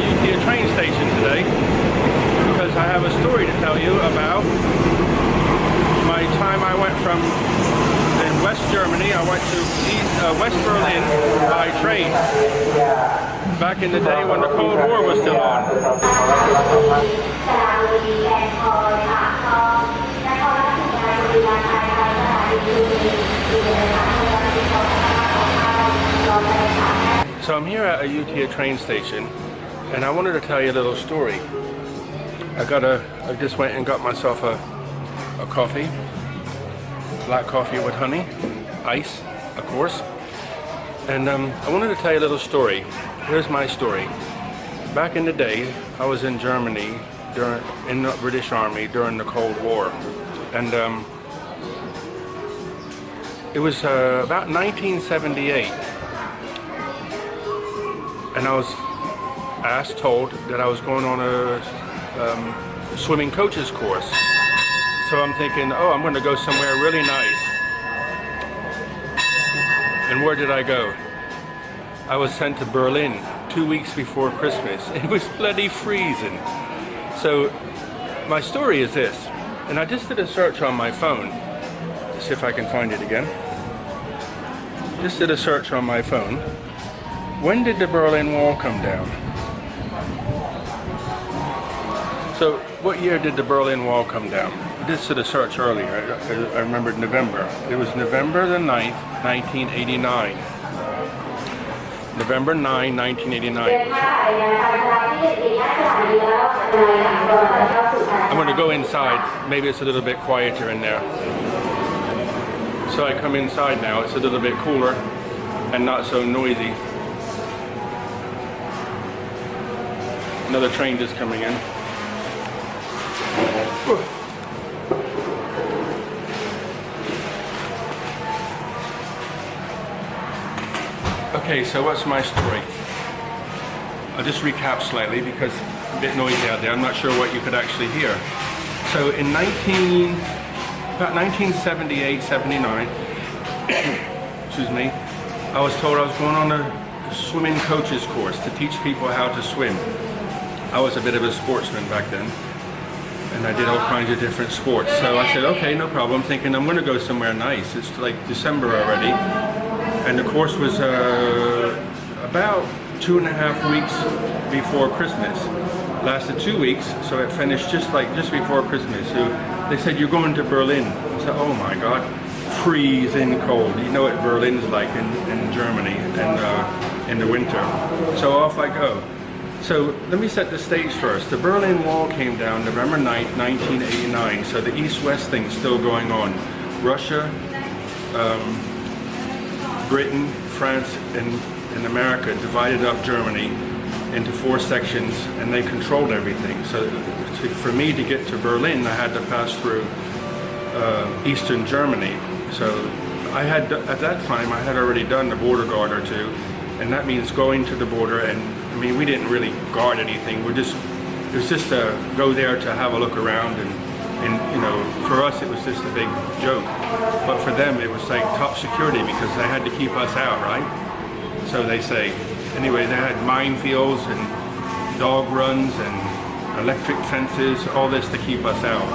UTA train station today because I have a story to tell you about my time I went from in West Germany. I went to West Berlin by train back in the day when the Cold War was still on. So I'm here at a UTA train station, and I wanted to tell you a little story. I just went and got myself a coffee, black coffee with honey, ice, of course. And I wanted to tell you a little story. Here's my story. Back in the day, I was in Germany in the British Army during the Cold War, and it was about 1978. And I was told that I was going on a swimming coaches course. So I'm thinking, oh, I'm going to go somewhere really nice. And where did I go? I was sent to Berlin 2 weeks before Christmas. It was bloody freezing. So my story is this, and I just did a search on my phone to see if I can find it again. Just did a search on my phone. When did the Berlin Wall come down? So, what year did the Berlin Wall come down? I did a search earlier. I remembered November. It was November the 9th, 1989. November 9, 1989. I'm going to go inside. Maybe it's a little bit quieter in there. So I come inside now. It's a little bit cooler and not so noisy. Another train just coming in. Okay, so what's my story? I'll just recap slightly because it's a bit noisy out there. I'm not sure what you could actually hear. So in about 1978, 79, excuse me, I was told I was going on a swimming coaches course to teach people how to swim. I was a bit of a sportsman back then, and I did all kinds of different sports. So I said, okay, no problem, thinking I'm going to go somewhere nice. It's like December already, and the course was about 2.5 weeks before Christmas. Lasted 2 weeks, so it finished just before Christmas. So they said, you're going to Berlin. I said, oh my God, freezing cold. You know what Berlin's like in Germany and in the winter. So off I go. So let me set the stage first. The Berlin Wall came down November 9th, 1989. So the East-West thing's still going on. Russia, Britain, France, and America divided up Germany into 4 sections, and they controlled everything. So for me to get to Berlin, I had to pass through Eastern Germany. So at that time, I had already done the border guard or 2, and that means going to the border. And I mean, we didn't really guard anything. It was just to go there to have a look around, and you know, for us it was just a big joke. But for them it was like top security because they had to keep us out, right? So they say. Anyway, they had minefields and dog runs and electric fences, all this to keep us out.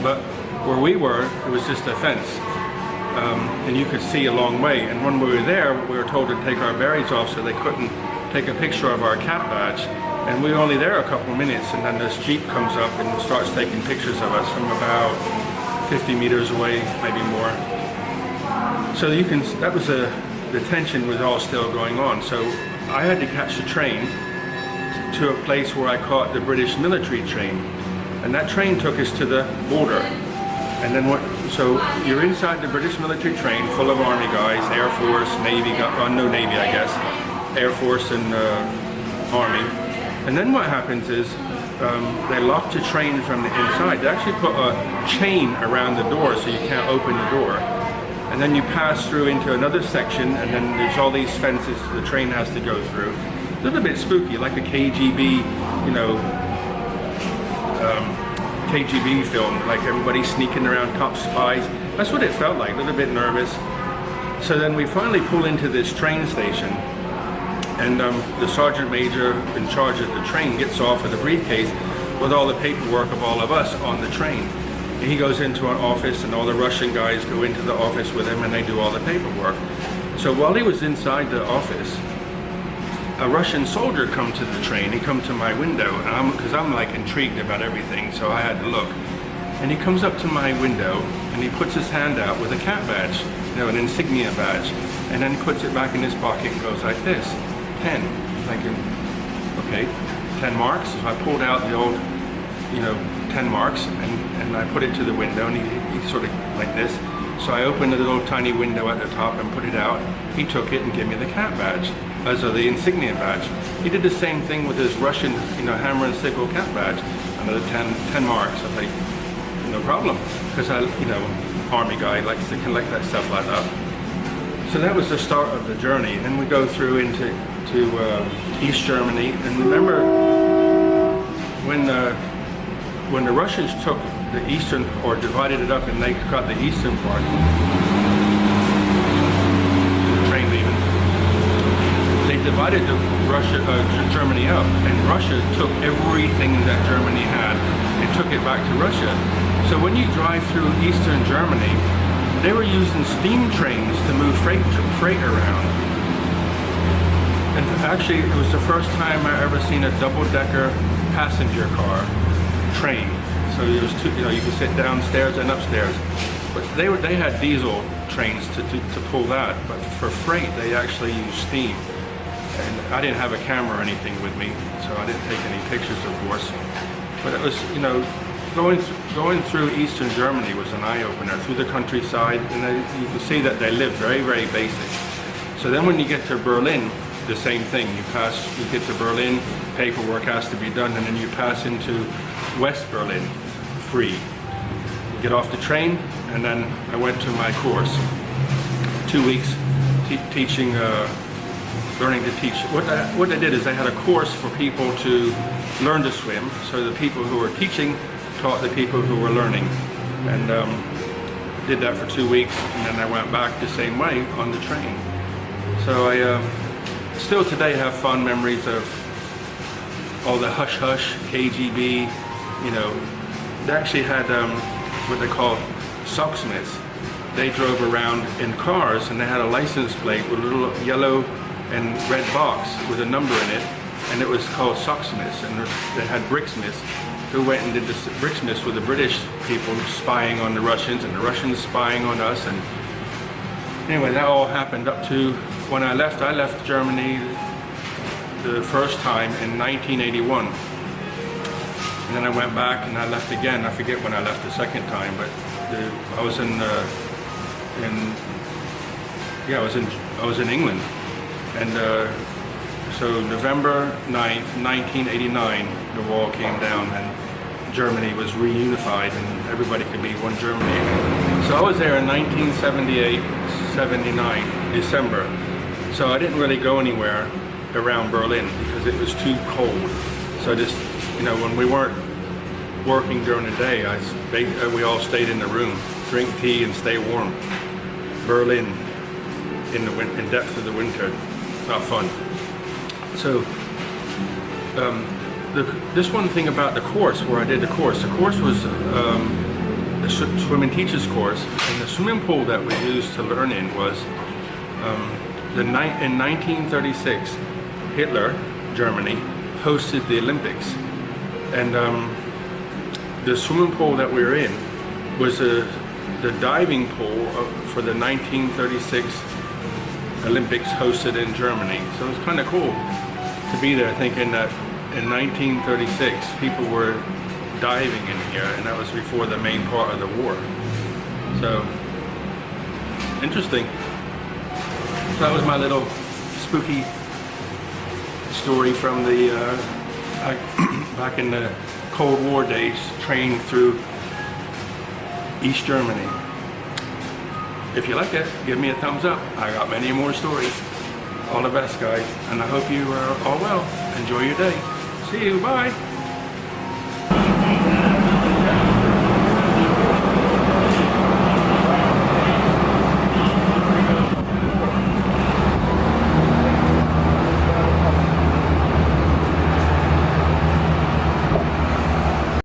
But where we were, it was just a fence. And you could see a long way. And when we were there, we were told to take our berets off so they couldn't take a picture of our cat badge. And we were only there a couple minutes, and then this Jeep comes up and starts taking pictures of us from about 50 meters away, maybe more. So you can, the tension was all still going on. So I had to catch the train to a place where I caught the British military train. And that train took us to the border. And then so you're inside the British military train full of army guys, Air Force, Navy, no Navy I guess, Air Force and Army. And then what happens is they lock the train from the inside. They actually put a chain around the door so you can't open the door. And then you pass through into another section, and then there's all these fences the train has to go through. A little bit spooky, like a KGB, you know, KGB film, like everybody sneaking around, top spies. That's what it felt like, a little bit nervous. So then we finally pull into this train station, And the sergeant major in charge of the train gets off with a briefcase with all the paperwork of all of us on the train. And he goes into an office, and all the Russian guys go into the office with him, and they do all the paperwork. So while he was inside the office, a Russian soldier come to the train. He come to my window, and because I'm like intrigued about everything, so I had to look. And he comes up to my window, and he puts his hand out with a cat badge, you know, an insignia badge, and then he puts it back in his pocket and goes like this, 10. Thinking, okay, 10 marks. So I pulled out the old, you know, 10 marks, and I put it to the window, and he sort of like this. So I opened a little tiny window at the top and put it out. He took it and gave me the cat badge, the insignia badge. He did the same thing with his Russian, you know, hammer and sickle cat badge, another 10 marks. I was like, no problem, because I, you know, army guy likes to collect that stuff like that. So that was the start of the journey. And then we go through into East Germany. And remember, when the Russians took the eastern, or divided it up, and they got the eastern part, the train leaving, they divided Germany up, and Russia took everything that Germany had and took it back to Russia. So when you drive through Eastern Germany, they were using steam trains to move freight around. And actually, it was the first time I ever seen a double-decker passenger car train. So there was two, you know, you could sit downstairs and upstairs. But they had diesel trains to pull that, but for freight they actually used steam. And I didn't have a camera or anything with me, so I didn't take any pictures, of course. But it was, you know, going through Eastern Germany was an eye-opener, through the countryside, and you can see that they live very, very basic. So then when you get to Berlin, the same thing. You get to Berlin, paperwork has to be done, and then you pass into West Berlin, free. You get off the train, and then I went to my course. 2 weeks teaching, learning to teach. What they did is they had a course for people to learn to swim. So the people who were teaching taught the people who were learning, and did that for 2 weeks, and then I went back the same way on the train. So I still today have fond memories of all the hush-hush, KGB, you know. They actually had what they call socksmiths. They drove around in cars, and they had a license plate with a little yellow and red box with a number in it, and it was called socksmiths. And they had bricksmiths who went and did the bricksmiths with the British people spying on the Russians, and the Russians spying on us. And anyway, that all happened up to when I left. I left Germany the first time in 1981. And then I went back and I left again. I forget when I left the second time, but I was in England. And so November 9th, 1989, the wall came down and Germany was reunified and everybody could be one Germany again. So I was there in 1978, 79, December. So I didn't really go anywhere around Berlin because it was too cold. So just, you know, when we weren't working during the day, we all stayed in the room, drink tea and stay warm. Berlin in depth of the winter, not fun. So this one thing about the course, where I did the course was a swimming teacher's course, and the swimming pool that we used to learn in was in 1936, Hitler, Germany, hosted the Olympics, and the swimming pool that we were in was the diving pool for the 1936 Olympics hosted in Germany. So it was kind of cool to be there, thinking that in 1936 people were diving in here, and that was before the main part of the war. So interesting. So that was my little spooky story from the back in the Cold War days, trained through East Germany. If you like it, give me a thumbs up. I got many more stories. All the best, guys, and I hope you are all well. Enjoy your day. See you. Bye.